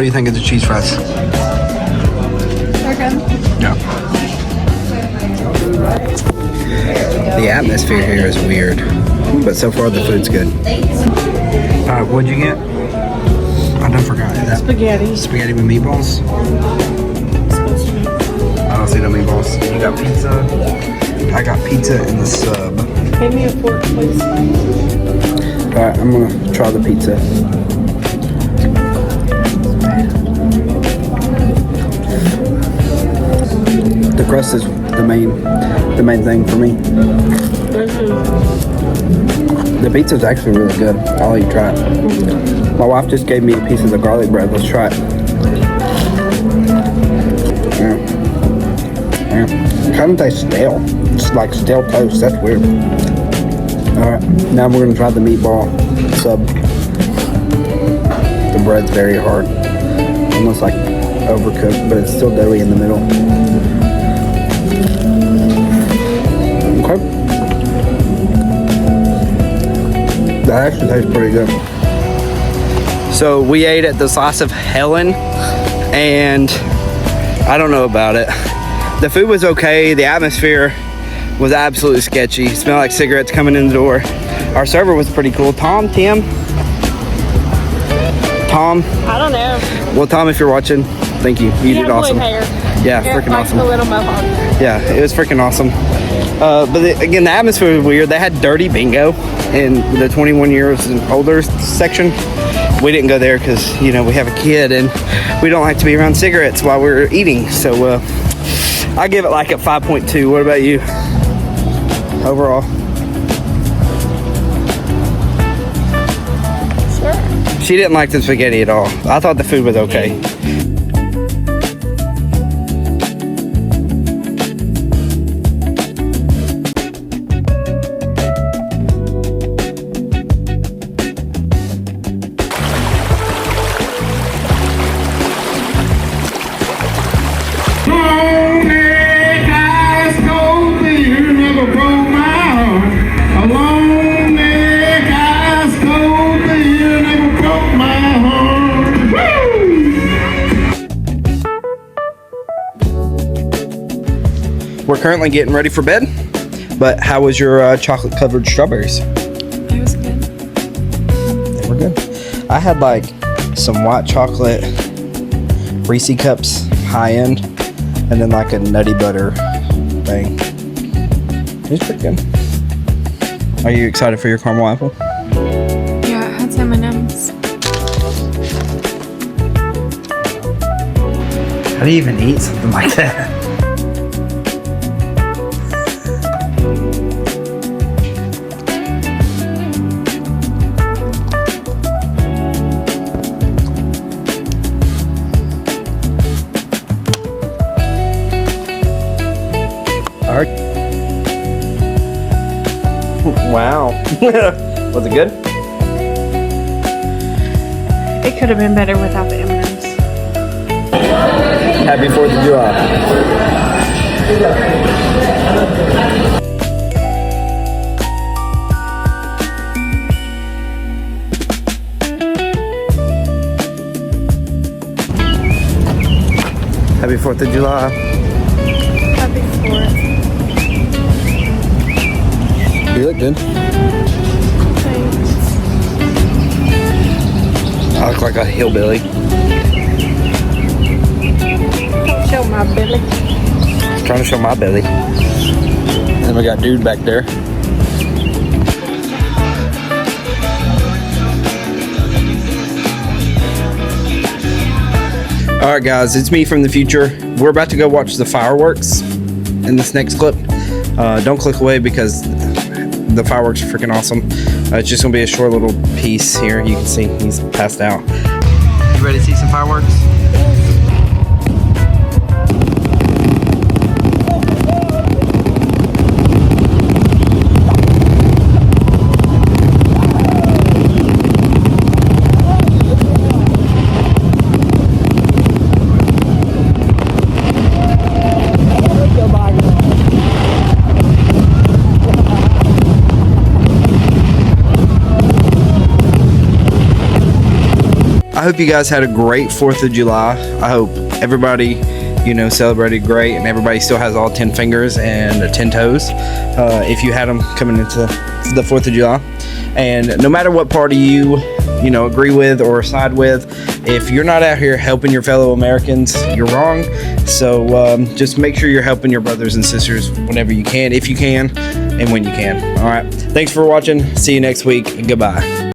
what do you think of the cheese fries? They're good. Yeah. The atmosphere here is weird, but so far the food's good. What'd you get? I don't forgot that. Spaghetti. Spaghetti with meatballs. I don't see no meatballs. You got pizza. I got pizza in the sub. Give me a fork, please. Alright, I'm gonna try the pizza. The crust is the main thing for me. The pizza is actually really good. I'll let you try it. My wife just gave me a piece of the garlic bread. Let's try it. Yeah. It kind of tastes stale. It's like stale toast. That's weird. Alright, now we're going to try the meatball sub. The bread's very hard. Almost like overcooked, but it's still doughy in the middle. Okay. That actually tastes pretty good. So we ate at the Slice of Helen, and I don't know about it. The food was okay. The atmosphere was absolutely sketchy. It smelled like cigarettes coming in the door. Our server was pretty cool. Tom? I don't know. Well, Tom, if you're watching, thank you. You did awesome. Hair. Yeah, freaking awesome. A little mohawk. Yeah, it was freaking awesome. Again, the atmosphere was weird. They had dirty bingo in the 21 years and older section. We didn't go there because, you know, we have a kid and we don't like to be around cigarettes while we're eating. So I give it like a 5.2. What about you? Overall? Sure. She didn't like the spaghetti at all. I thought the food was okay. We're currently getting ready for bed, but how was your chocolate covered strawberries? It was good. They were good. I had like some white chocolate Reese cups high end, and then like a nutty butter thing. It was pretty good. Are you excited for your caramel apple? Yeah, it had some M&Ms. How do you even eat something like that? Wow. Was it good? It could have been better without the M&Ms. Happy 4th of July. Happy 4th of July. Happy 4th. You look good. Thanks. I look like a hillbilly. Don't show my belly. Trying to show my belly. And we got dude back there. Alright guys, it's me from the future. We're about to go watch the fireworks in this next clip. Don't click away because the fireworks are freaking awesome. It's just gonna be a short little piece here. You can see he's passed out. You ready to see some fireworks? I hope you guys had a great 4th of July. I hope everybody, celebrated great, and everybody still has all 10 fingers and 10 toes if you had them coming into the 4th of July. And no matter what party you agree with or side with, if you're not out here helping your fellow Americans, you're wrong. So just make sure you're helping your brothers and sisters whenever you can, if you can, and when you can. All right. Thanks for watching. See you next week. Goodbye.